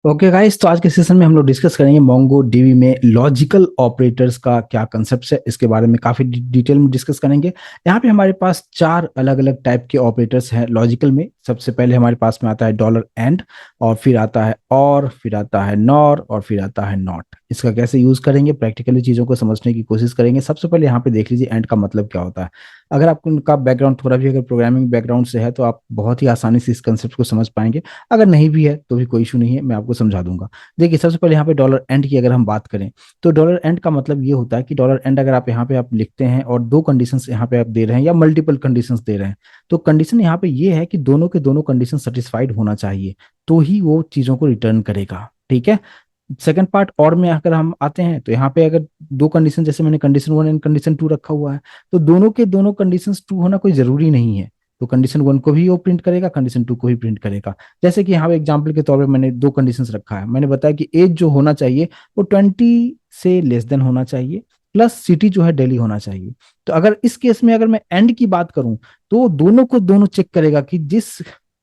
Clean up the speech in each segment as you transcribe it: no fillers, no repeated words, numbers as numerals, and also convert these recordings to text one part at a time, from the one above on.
Okay guys, तो आज के सेशन में हम लोग डिस्कस करेंगे मोंगो डीबी में लॉजिकल ऑपरेटर्स का क्या कंसेप्ट है। इसके बारे में काफी डिटेल में डिस्कस करेंगे। यहाँ पे हमारे पास चार अलग अलग टाइप के ऑपरेटर्स हैं लॉजिकल में। सबसे पहले हमारे पास में आता है डॉलर एंड, और फिर आता है और, फिर आता है नॉर, और फिर आता है नॉट। इसका कैसे यूज करेंगे, प्रैक्टिकली चीजों को समझने की कोशिश करेंगे। सबसे पहले यहाँ पे देख लीजिए एंड का मतलब क्या होता है। अगर आपको उनका बैकग्राउंड थोड़ा भी अगर प्रोग्रामिंग बैकग्राउंड से है तो आप बहुत ही आसानी से इस कंसेप्ट को समझ पाएंगे। अगर नहीं भी है तो भी कोई इशू नहीं है, मैं आपको समझा दूंगा। देखिए, सबसे पहले यहाँ पे डॉलर एंड की अगर हम बात करें तो डॉलर एंड का मतलब ये होता है कि डॉलर एंड अगर आप यहाँ पे आप लिखते हैं और दो कंडीशंस यहाँ पे आप दे रहे हैं या मल्टीपल कंडीशंस दे रहे हैं, तो कंडीशन यहाँ पे ये है कि दोनों के दोनों कंडीशन सेटिस्फाइड होना चाहिए, तो ही वो चीजों को रिटर्न करेगा। ठीक है। सेकंड पार्ट और में अगर हम आते हैं तो यहाँ पे अगर दो कंडीशन, जैसे मैंने condition one and condition two रखा हुआ है, तो दोनों के दोनों कंडीशन ट्रू होना कोई जरूरी नहीं है। तो कंडीशन वन को भी वो प्रिंट करेगा, कंडीशन टू को भी प्रिंट करेगा। जैसे कि यहाँ पे एग्जाम्पल के तौर पे मैंने दो कंडीशंस रखा है। मैंने बताया कि एज जो होना चाहिए वो 20 से लेस देन होना चाहिए, प्लस सिटी जो है दिल्ली होना चाहिए। तो अगर इस केस में अगर मैं एंड की बात करूं तो दोनों को दोनों चेक करेगा कि जिस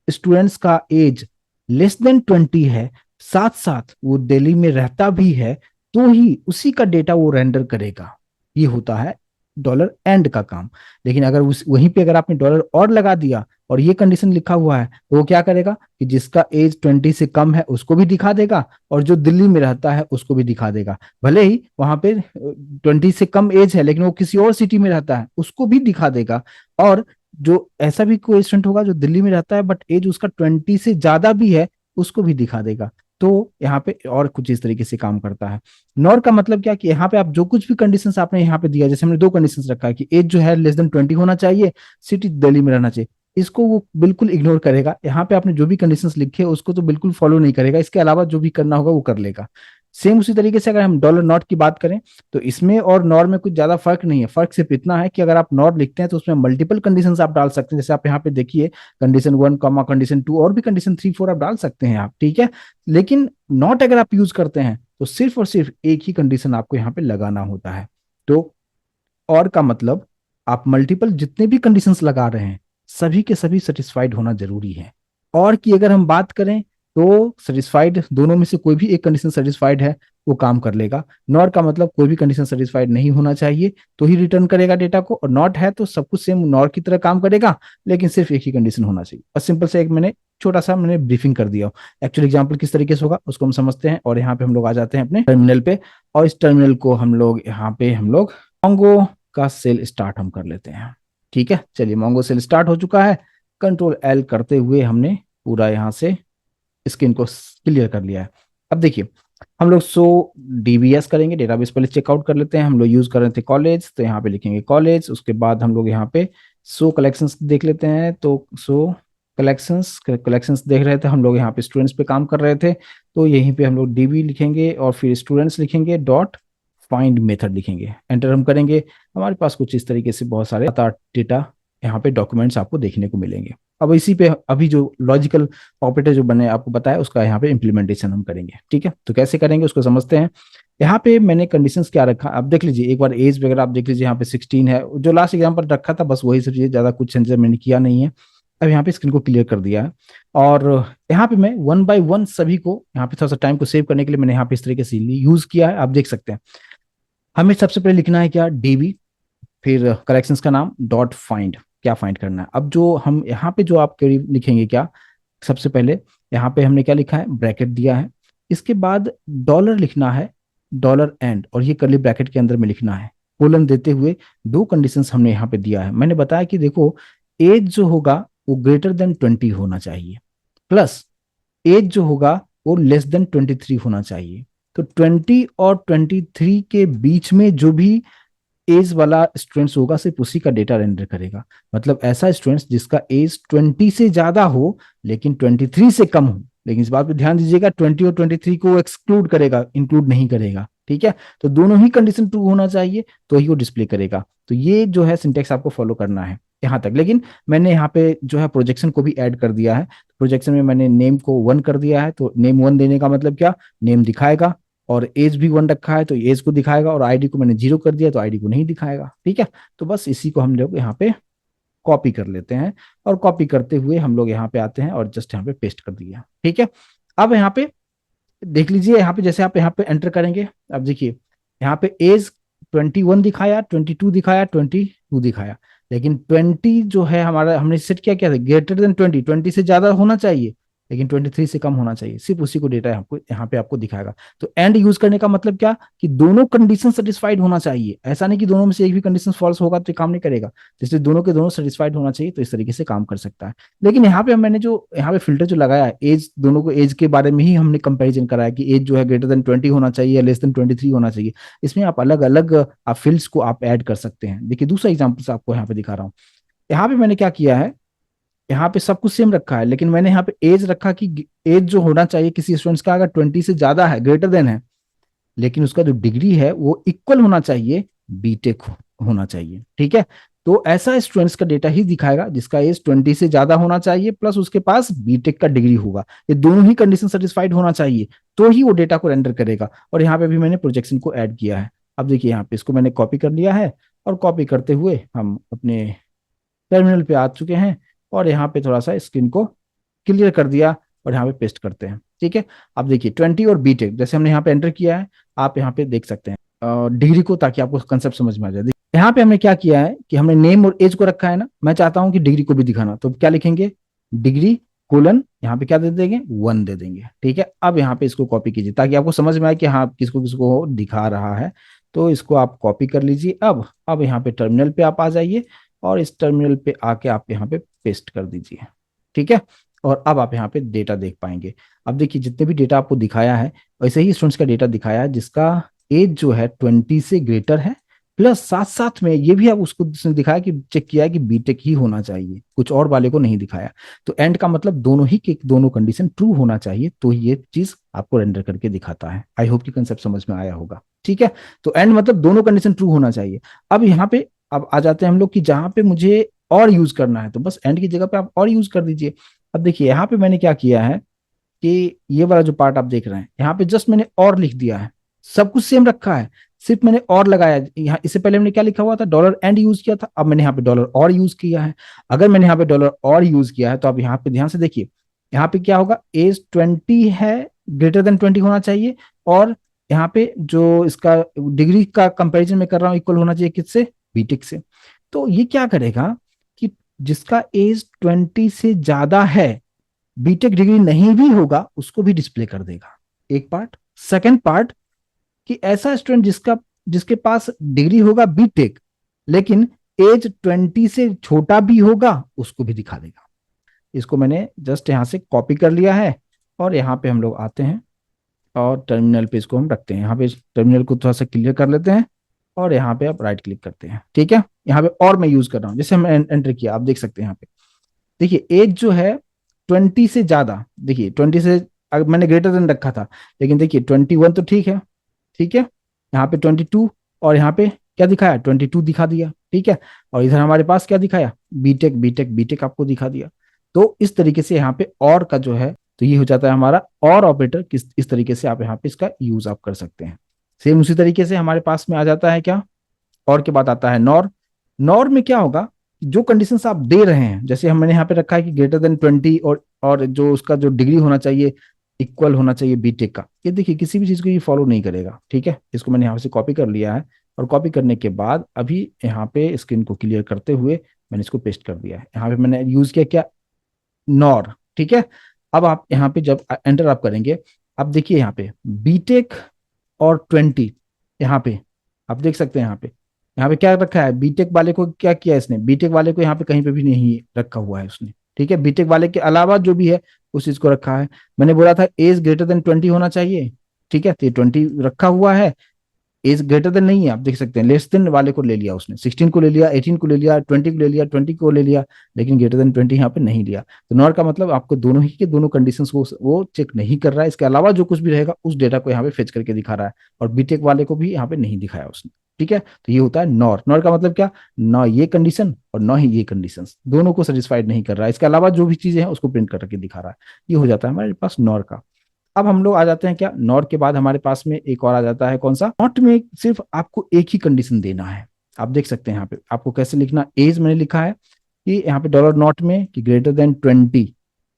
स्टूडेंट्स का एज लेस देन 20 है, साथ साथ वो दिल्ली में रहता भी है, तो ही उसी का डेटा वो रेंडर करेगा। ये होता है डॉलर एंड का काम। लेकिन अगर उस वहीं पे अगर आपने डॉलर और लगा दिया और ये कंडीशन लिखा हुआ है, तो वो क्या करेगा कि जिसका एज 20 से कम है उसको भी दिखा देगा, और जो दिल्ली में रहता है उसको भी दिखा देगा। भले ही वहां पे 20 से कम एज है लेकिन वो किसी और सिटी में रहता है, उसको भी दिखा देगा। और जो ऐसा भी कोई स्टूडेंट होगा जो दिल्ली में रहता है बट एज उसका 20 से ज्यादा भी है, उसको भी दिखा देगा। तो यहाँ पे और कुछ इस तरीके से काम करता है। नॉर का मतलब क्या कि यहाँ पे आप जो कुछ भी कंडीशंस आपने यहाँ पे दिया, जैसे हमने दो कंडीशंस रखा है कि एज जो है लेस देन 20 होना चाहिए, सिटी दिल्ली में रहना चाहिए, इसको वो बिल्कुल इग्नोर करेगा। यहाँ पे आपने जो भी कंडीशंस लिखे उसको तो बिल्कुल फॉलो नहीं करेगा, इसके अलावा जो भी करना होगा वो कर लेगा। सेम उसी तरीके से अगर हम डॉलर नॉट की बात करें तो इसमें और नॉर में कुछ ज्यादा फर्क नहीं है। फर्क सिर्फ इतना है कि अगर आप नॉर लिखते हैं तो उसमें मल्टीपल कंडीशंस आप डाल सकते हैं। जैसे आप यहाँ पे देखिए, condition one comma condition two और भी कंडीशन थ्री फोर आप डाल सकते हैं आप। ठीक है। लेकिन नॉट अगर आप यूज करते हैं तो सिर्फ और सिर्फ एक ही कंडीशन आपको यहाँ पे लगाना होता है। तो और का मतलब आप मल्टीपल जितने भी कंडीशंस लगा रहे हैं सभी के सभी सेटिस्फाइड होना जरूरी है। और की अगर हम बात करें तो सेटिस्फाइड दोनों में से कोई भी एक कंडीशन सेटिस्फाइड है वो काम कर लेगा। नॉट का मतलब कोई भी कंडीशन सेटिस्फाइड नहीं होना चाहिए तो ही रिटर्न करेगा डेटा को, और नॉट है तो सब कुछ सेम नॉट की तरह काम करेगा, लेकिन सिर्फ एक ही कंडीशन होना चाहिए। बस सिंपल से एक मैंने छोटा सा मैंने ब्रीफिंग कर दिया। एक्चुअल एग्जाम्पल किस तरीके से होगा उसको हम समझते हैं, और यहाँ पे हम लोग आ जाते हैं अपने टर्मिनल पे। और इस टर्मिनल को हम लोग यहाँ पे हम लोग मोंगो का सेल स्टार्ट हम कर लेते हैं। ठीक है, चलिए मोंगो सेल स्टार्ट हो चुका है। कंट्रोल एल करते हुए हमने पूरा यहाँ से स्क्रीन को क्लियर कर लिया है। अब देखिए, हम लोग सो डीबीएस करेंगे, डेटाबेस पहले चेकआउट कर लेते हैं। हम लोग यूज कर रहे थे कॉलेज, तो यहाँ पे लिखेंगे कॉलेज। उसके बाद हम लोग यहाँ पे सो कलेक्शंस देख लेते हैं, तो सो कलेक्शंस कलेक्शंस देख रहे थे हम लोग। यहाँ पे स्टूडेंट्स पे काम कर रहे थे, तो यहीं पे हम लोग डीबी लिखेंगे और फिर स्टूडेंट्स लिखेंगे, डॉट फाइंड मेथड लिखेंगे, एंटर हम करेंगे। हमारे पास कुछ इस तरीके से बहुत सारे डेटा यहाँ पे डॉक्यूमेंट्स आपको देखने को मिलेंगे। अब इसी पे अभी जो लॉजिकल ऑपरेटर जो बने आपको बताया उसका यहाँ पे इम्प्लीमेंटेशन हम करेंगे। ठीक है, तो कैसे करेंगे उसको समझते हैं। यहाँ पे मैंने कंडीशंस क्या रखा आप देख लीजिए एक बार, एज वगैरह आप देख लीजिए। यहाँ पे 16 है, जो लास्ट एग्जाम्पल रखा था बस वही सब चीजें, ज्यादा कुछ चेंजेस मैंने किया नहीं है। अब यहाँ पे स्क्रीन को क्लियर कर दिया है, और यहाँ पे मैं वन बाय वन सभी को यहाँ पे थोड़ा सा टाइम को सेव करने के लिए मैंने यहाँ पे इस तरीके से यूज किया है, आप देख सकते हैं। हमें सबसे पहले लिखना है क्या, डीबी, फिर कलेक्शंस का नाम, डॉट फाइंड, क्या फाइंड करना है। अब जो हम यहाँ पे जो आप लिखेंगे क्या, सबसे पहले यहाँ पे हमने क्या लिखा है, ब्रैकेट दिया है। इसके बाद डॉलर लिखना है, डॉलर एंड, और ये करली ब्रैकेट के अंदर में लिखना है कोलन देते हुए। दो कंडीशंस हमने यहाँ पे दिया है। मैंने बताया कि देखो, एज जो होगा वो greater than 20 होना चाहिए, प्लस एज जो होगा वो लेस देन 23 होना चाहिए। तो 20 और 23 के बीच में जो भी एज वाला स्टूडेंट्स होगा सिर्फ उसी का डेटा रेंडर करेगा। मतलब ऐसा स्टूडेंट्स जिसका एज 20 से ज्यादा हो लेकिन 23 से कम हो। लेकिन इस बात पे ध्यान दीजिएगा, 20 और 23 को एक्सक्लूड करेगा, इंक्लूड नहीं करेगा। ठीक है, तो दोनों ही कंडीशन ट्रू होना चाहिए तो ही वो डिस्प्ले करेगा। तो ये जो है सिंटेक्स आपको फॉलो करना है यहाँ तक। लेकिन मैंने यहाँ पे जो है प्रोजेक्शन को भी ऐड कर दिया है। प्रोजेक्शन में मैंने नेम को 1 कर दिया है, तो नेम 1 देने का मतलब क्या, नेम दिखाएगा, और एज भी 1 रखा है तो एज को दिखाएगा, और आईडी को मैंने 0 कर दिया तो आईडी को नहीं दिखाएगा। ठीक है, तो बस इसी को हम लोग यहाँ पे कॉपी कर लेते हैं, और कॉपी करते हुए हम लोग यहाँ पे आते हैं और जस्ट यहाँ पे पेस्ट कर दिया। ठीक है, अब यहाँ पे देख लीजिए यहाँ पे, जैसे आप यहाँ पे एंटर करेंगे, अब देखिए यहाँ पे एज 21 दिखाया, 22 दिखाया, 22 दिखाया, लेकिन 20 जो है हमारा, हमने सेट किया क्या था, ग्रेटर देन 20, 20 से ज्यादा होना चाहिए, लेकिन 23 से कम होना चाहिए, सिर्फ उसी को डेटा आपको यहाँ पे आपको दिखाएगा। तो एंड यूज करने का मतलब क्या, कि दोनों कंडीशन सेटिस्फाइड होना चाहिए, ऐसा नहीं कि दोनों में से एक भी कंडीशन फॉल्स होगा तो ये काम नहीं करेगा, जैसे दोनों के दोनों सेटिस्फाइड होना चाहिए, तो इस तरीके से काम कर सकता है। लेकिन यहाँ पे मैंने जो यहाँ पे फिल्टर जो लगाया है, एज, दोनों को एज के बारे में ही हमने कंपैरिजन कराया कि एज जो है ग्रेटर देन 20 होना चाहिए या लेस देन 23 होना चाहिए। इसमें आप अलग अलग आप फील्ड्स को आप ऐड कर सकते हैं। देखिए दूसरा एग्जाम्पल से आपको यहाँ पे दिखा रहा हूँ। यहाँ पे मैंने क्या किया है, यहाँ पे सब कुछ सेम रखा है, लेकिन मैंने यहाँ पे एज रखा कि एज जो होना चाहिए किसी स्टूडेंट्स का, अगर 20 से ज्यादा है, ग्रेटर देन है, लेकिन उसका जो डिग्री है वो इक्वल होना चाहिए बीटेक होना चाहिए, ठीक है। तो ऐसा स्टूडेंट्स का डेटा ही दिखाएगा जिसका एज 20 से ज्यादा होना चाहिए प्लस उसके पास बीटेक का डिग्री होगा, ये दोनों ही कंडीशन सेटिस्फाइड होना चाहिए, तो ही वो डेटा को रेंडर करेगा। और यहाँ पे भी मैंने प्रोजेक्शन को ऐड किया है। अब देखिए यहाँ पे इसको मैंने कॉपी कर लिया है, और कॉपी करते हुए हम अपने टर्मिनल पे आ चुके हैं, और यहाँ पे थोड़ा सा स्क्रीन को क्लियर कर दिया, और यहाँ पे पेस्ट करते हैं, ठीक है। अब देखिए 20 और बीटेक जैसे हमने यहाँ पे एंटर किया है, आप यहाँ पे देख सकते हैं डिग्री को, ताकि आपको कंसेप्ट समझ में आ जाए। यहाँ पे हमने क्या किया है कि हमने नेम और एज को रखा है ना, मैं चाहता हूँ कि डिग्री को भी दिखाना, तो क्या लिखेंगे, डिग्री कोलन, यहाँ पे क्या दे देंगे, 1 दे देंगे, ठीक है। अब यहाँ पे इसको कॉपी कीजिए ताकि आपको समझ में आए कि हाँ किसको किसको दिखा रहा है। तो इसको आप कॉपी कर लीजिए। अब यहाँ पे टर्मिनल पे आप आ जाइए, और इस टर्मिनल पे आके आप यहाँ पे पेस्ट कर दीजिए, ठीक है। और अब आप यहाँ पे डेटा देख पाएंगे। अब देखिए जितने भी डेटा आपको दिखाया है, वैसे ही स्टूडेंट्स का डेटा दिखाया है जिसका एज जो है 20 से ग्रेटर है, प्लस साथ साथ में ये भी आप उसको दिखाया कि चेक किया है कि बीटेक ही होना चाहिए, कुछ और वाले को नहीं दिखाया। तो एंड का मतलब दोनों ही के दोनों कंडीशन ट्रू होना चाहिए, तो ये चीज आपको रेंडर करके दिखाता है। आई होप कि कंसेप्ट समझ में आया होगा, ठीक है। तो एंड मतलब दोनों कंडीशन ट्रू होना चाहिए। अब यहाँ पे अब आ जाते हैं हम लोग कि जहां पे मुझे और यूज करना है, तो बस एंड की जगह पे आप और यूज कर दीजिए। अब देखिए यहाँ पे मैंने क्या किया है कि ये वाला जो पार्ट आप देख रहे हैं, यहाँ पे जस्ट मैंने और लिख दिया है, सब कुछ सेम रखा है, सिर्फ मैंने और लगाया। यहाँ इससे पहले मैंने क्या लिखा हुआ था, डॉलर एंड यूज किया था, अब मैंने यहाँ पे डॉलर और यूज किया है। अगर मैंने यहाँ पे डॉलर और यूज किया है, तो आप यहाँ पे ध्यान से देखिए, यहाँ पे क्या होगा, एज 20 है, ग्रेटर देन 20 होना चाहिए, और यहाँ पे जो इसका डिग्री का कंपैरिजन में कर रहा हूँ, इक्वल होना चाहिए किससे, बीटेक से। तो ये क्या करेगा कि जिसका एज 20 से ज्यादा है, बीटेक डिग्री नहीं भी होगा, उसको भी डिस्प्ले कर देगा, एक पार्ट। सेकंड पार्ट, कि ऐसा स्टूडेंट जिसके पास डिग्री होगा बीटेक, लेकिन एज 20 से छोटा भी होगा, उसको भी दिखा देगा। इसको मैंने जस्ट यहां से कॉपी कर लिया है, और यहाँ पे हम लोग आते हैं, और टर्मिनल पे इसको हम रखते हैं। यहाँ पे टर्मिनल को थोड़ा सा क्लियर कर लेते हैं, और यहाँ पे आप राइट क्लिक करते हैं, ठीक है। यहाँ पे और मैं यूज कर रहा हूँ, जैसे हम एंटर किया, आप देख सकते हैं यहाँ पे, देखिए एज जो है 20 से ज्यादा, देखिए 20 से, मैंने ग्रेटर देन रखा था, लेकिन देखिए 21 तो ठीक है, ठीक है। यहाँ पे 22, और यहाँ पे क्या दिखाया, 22 दिखा दिया, ठीक है। और इधर हमारे पास क्या दिखाया, बीटेक बीटेक बीटेक आपको दिखा दिया। तो इस तरीके से यहाँ पे और का जो है, तो ये हो जाता है हमारा और ऑपरेटर, किस इस तरीके से आप यहाँ पे इसका यूज आप कर सकते हैं। सेम उसी तरीके से हमारे पास में आ जाता है क्या, और के बाद आता है नॉर। नॉर में क्या होगा, जो कंडीशंस आप दे रहे हैं, जैसे हमने यहाँ पे रखा है कि ग्रेटर देन 20, और जो उसका जो डिग्री होना चाहिए इक्वल होना चाहिए बीटेक का, ये देखिए किसी भी चीज को ये फॉलो नहीं करेगा, ठीक है। इसको मैंने यहाँ से कॉपी कर लिया है, और कॉपी करने के बाद अभी यहाँ पे स्क्रीन को क्लियर करते हुए मैंने इसको पेस्ट कर दिया है। यहाँ पे मैंने यूज किया क्या, नॉर, ठीक है। अब आप यहाँ पे जब एंटर आप करेंगे, अब देखिए यहाँ पे बीटेक और 20, यहाँ पे आप देख सकते हैं, यहाँ पे क्या रखा है, बीटेक वाले को क्या किया इसने, बीटेक वाले को यहाँ पे कहीं पे भी नहीं रखा हुआ है उसने, ठीक है। बीटेक वाले के अलावा जो भी है उस चीज को रखा है। मैंने बोला था एज ग्रेटर देन 20 होना चाहिए, ठीक है, तो ये 20 रखा हुआ है। एज ग्रेटर देन नहीं है, आप देख सकते हैं, लेस देन वाले को ले लिया उसने, 16 को ले लिया, 18 को ले लिया, 20 को ले लिया, 20 को ले लिया, लेकिन ग्रेटर देन 20 यहाँ पे नहीं लिया। तो नॉर का मतलब आपको दोनों ही के दोनों कंडीशंस को वो चेक नहीं कर रहा है, इसके अलावा जो कुछ भी रहेगा उस डेटा को यहाँ पे फेच करके दिखा रहा है, और बीटेक वाले को भी यहाँ पे नहीं दिखाया उसने, ठीक है। तो ये होता है नॉर। नॉर का मतलब क्या, ना ये कंडीशन और ना ही ये कंडीशन, दोनों को सेटिस्फाइड नहीं कर रहा है, इसके अलावा जो भी चीजें हैं उसको प्रिंट करके दिखा रहा है। ये हो जाता है हमारे पास नॉर का। अब हम लोग आ जाते हैं क्या, नॉट के बाद हमारे पास में एक और आ जाता है, कौन सा, नॉट में सिर्फ आपको एक ही कंडीशन देना है। आप देख सकते हैं यहाँ पे आपको कैसे लिखना, एज मैंने लिखा है कि यहाँ पे डॉलर नॉट में कि ग्रेटर देन 20,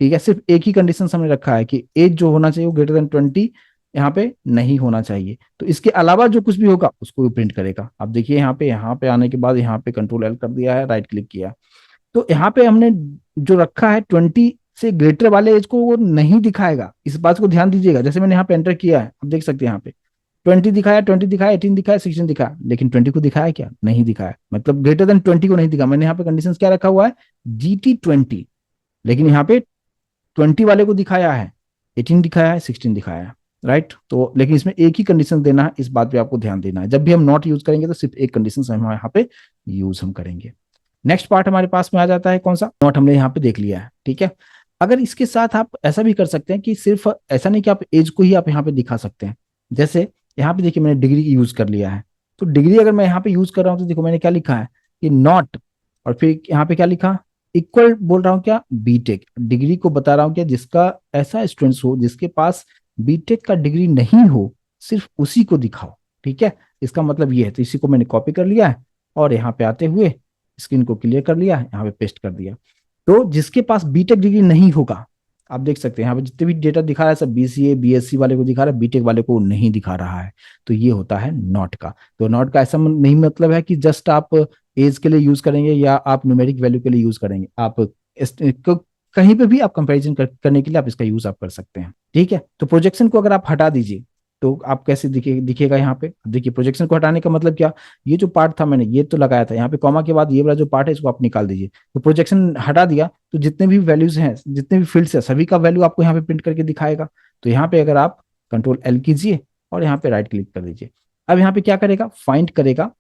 ठीक है। सिर्फ एक ही कंडीशन हमने रखा है कि एज जो होना चाहिए वो ग्रेटर देन 20, यहाँ पे नहीं होना चाहिए। तो इसके अलावा जो कुछ भी होगा उसको भी प्रिंट करेगा। अब देखिए यहाँ पे आने के बाद यहाँ पे कंट्रोल एल कर दिया है, राइट क्लिक किया, तो यहाँ पे हमने जो रखा है 20 से ग्रेटर वाले एज को वो नहीं दिखाएगा। इस बात को ध्यान दीजिएगा। जैसे मैंने यहाँ पे एंटर किया है, आप देख सकते हैं यहाँ पे 20 दिखाया, 20 दिखाया, 18 दिखाया, 16 दिखाया, लेकिन 20 को दिखाया क्या? नहीं दिखाया। मतलब ग्रेटर देन 20 को नहीं दिखा। मैंने यहाँ पे कंडीशन क्या रखा हुआ है? GT20। लेकिन यहाँ पे 20 वाले को दिखाया है, 18 दिखाया है, 16 दिखाया है, राइट। तो लेकिन इसमें एक ही कंडीशन देना है, इस बात पे आपको ध्यान देना है। जब भी हम नॉट यूज करेंगे तो सिर्फ एक कंडीशन हम यहाँ पे यूज हम करेंगे। नेक्स्ट पार्ट हमारे पास में आ जाता है कौन सा? नॉट हमने यहाँ पे देख लिया है, ठीक है। अगर इसके साथ आप ऐसा भी कर सकते हैं कि सिर्फ ऐसा नहीं कि आप एज को ही आप यहाँ पे दिखा सकते हैं। जैसे यहाँ पे देखिए मैंने डिग्री यूज कर लिया है, तो डिग्री अगर मैं यहाँ पे यूज कर रहा हूँ तो देखो मैंने क्या लिखा है कि नॉट, और फिर यहाँ पे क्या लिखा, इक्वल बोल रहा हूँ क्या? बीटेक। डिग्री को बता रहा हूँ क्या? जिसका ऐसा स्टूडेंट्स हो जिसके पास बीटेक का डिग्री नहीं हो, सिर्फ उसी को दिखाओ, ठीक है। इसका मतलब ये है। तो इसी को मैंने कॉपी कर लिया है और यहाँ पे आते हुए स्क्रीन को क्लियर कर लिया, यहाँ पे पेस्ट कर दिया। तो जिसके पास बीटेक डिग्री नहीं होगा, आप देख सकते हैं यहाँ पे जितने भी डेटा दिखा रहा है सब BCA BSc वाले को दिखा रहा है, बीटेक वाले को नहीं दिखा रहा है। तो ये होता है नॉट का। तो नॉट का ऐसा नहीं मतलब है कि जस्ट आप एज के लिए यूज करेंगे या आप न्यूमेरिक वैल्यू के लिए यूज करेंगे। आप कहीं पे भी आप कंपैरिजन करने के लिए आप इसका यूज आप कर सकते हैं, ठीक है। तो प्रोजेक्शन को अगर आप हटा दीजिए तो आप कैसे दिखेगा यहाँ पे? देखिए प्रोजेक्शन को हटाने का मतलब क्या? ये जो पार्ट था मैंने ये तो लगाया था, यहाँ पे कॉमा के बाद ये वाला जो पार्ट है इसको आप निकाल दीजिए। तो प्रोजेक्शन हटा दिया तो जितने भी वैल्यूज हैं, जितने भी फील्ड्स है, सभी का वैल्यू आपको यहाँ पे प्रिंट करके दिखाएगा। तो यहाँ पे अगर आप कंट्रोल एल कीजिए और यहाँ पे राइट क्लिक कर दीजिए। अब यहाँ पे क्या करेगा? फाइंड करेगा।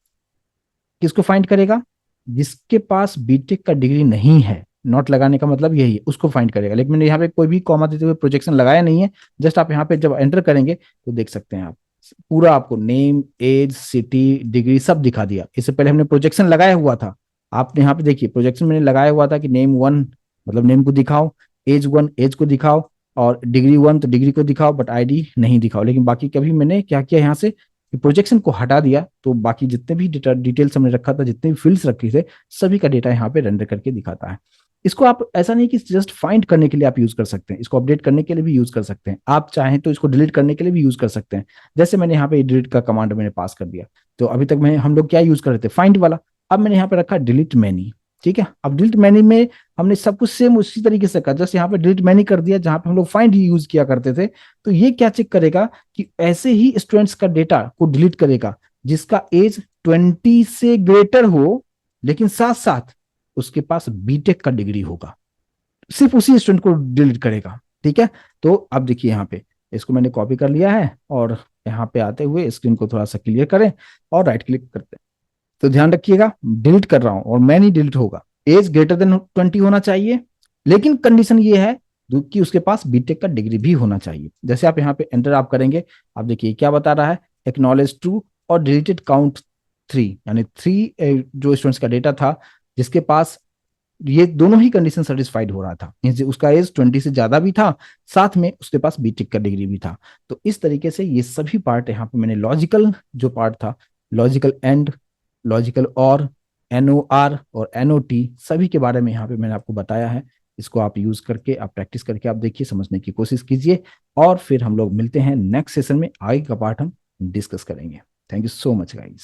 किसको फाइंड करेगा? जिसके पास बीटेक का डिग्री नहीं है। नॉट लगाने का मतलब यही है, उसको फाइंड करेगा। लेकिन मैंने यहाँ पे कोई भी कॉमा देते हुए प्रोजेक्शन लगाया नहीं है। जस्ट आप यहाँ पे जब एंटर करेंगे तो देख सकते हैं आप पूरा आपको नेम, एज, सिटी, डिग्री सब दिखा दिया। इससे पहले हमने प्रोजेक्शन लगाया हुआ था। आपने यहाँ पे देखिए प्रोजेक्शन मैंने लगाया हुआ था कि नेम 1 मतलब नेम को दिखाओ, एज 1 एज को दिखाओ, और डिग्री 1 तो डिग्री को दिखाओ बट आईडी नहीं दिखाओ। लेकिन बाकी कभी मैंने क्या किया यहाँ से प्रोजेक्शन को हटा दिया, तो बाकी जितने भी डेटा डिटेल्स हमने रखा था, जितने भी फील्ड्स रखे थे, सभी का डेटा यहाँ पे रेंडर करके दिखाता है। इसको आप ऐसा नहीं कि जस्ट फाइंड करने के लिए आप यूज कर सकते हैं, इसको अपडेट करने के लिए भी यूज कर सकते हैं। आप चाहें तो इसको डिलीट करने के लिए भी यूज कर सकते हैं। जैसे मैंने यहाँ पे डिलीट का कमांड मैंने पास कर दिया, तो अभी तक मैं हम लोग क्या यूज कर रहे थे? फाइंड वाला। अब मैंने यहाँ पे रखा डिलीट मैनी, ठीक है। अब डिलीट मैनी में हमने सब कुछ सेम उसी तरीके से कहा, जस्ट यहाँ पे डिलीट मैनी कर दिया जहां पे हम लोग फाइंड यूज किया करते थे। तो ये क्या चेक करेगा कि ऐसे ही स्टूडेंट्स का डेटा को डिलीट करेगा जिसका एज 20 से ग्रेटर हो, लेकिन साथ साथ उसके पास बीटेक का डिग्री होगा। सिर्फ उसी स्टूडेंट को डिलीट करेगा, ठीक है। तो अब देखिए यहाँ पे इसको मैंने कॉपी कर लिया है और यहाँ पे आते हुए स्क्रीन को थोड़ा सा क्लियर करें और राइट क्लिक करते हैं। तो ध्यान रखिएगा डिलीट कर रहा हूं और मैं नहीं डिलीट होगा। एज ग्रेटर देन 20 होना चाहिए, लेकिन कंडीशन ये है कि उसके पास बीटेक का डिग्री भी होना चाहिए। जैसे आप यहाँ पे एंटर आप करेंगे, आप देखिए क्या बता रहा है, एक्नॉलेज ट्रू और डिलीटेड काउंट 3, यानी 3 जो स्टूडेंट्स का डेटा था जिसके पास ये दोनों ही कंडीशन सेटिस्फाइड हो रहा था, उसका एज 20 से ज्यादा भी था, साथ में उसके पास बीटेक का डिग्री भी था। तो इस तरीके से ये सभी पार्ट यहाँ पे मैंने लॉजिकल जो पार्ट था, लॉजिकल एंड, लॉजिकल NOR और NOT सभी के बारे में यहाँ पे मैंने आपको बताया है। इसको आप यूज करके आप प्रैक्टिस करके आप देखिए, समझने की कोशिश कीजिए, और फिर हम लोग मिलते हैं नेक्स्ट सेशन में। आगे का पार्ट हम डिस्कस करेंगे। Thank you so much guys.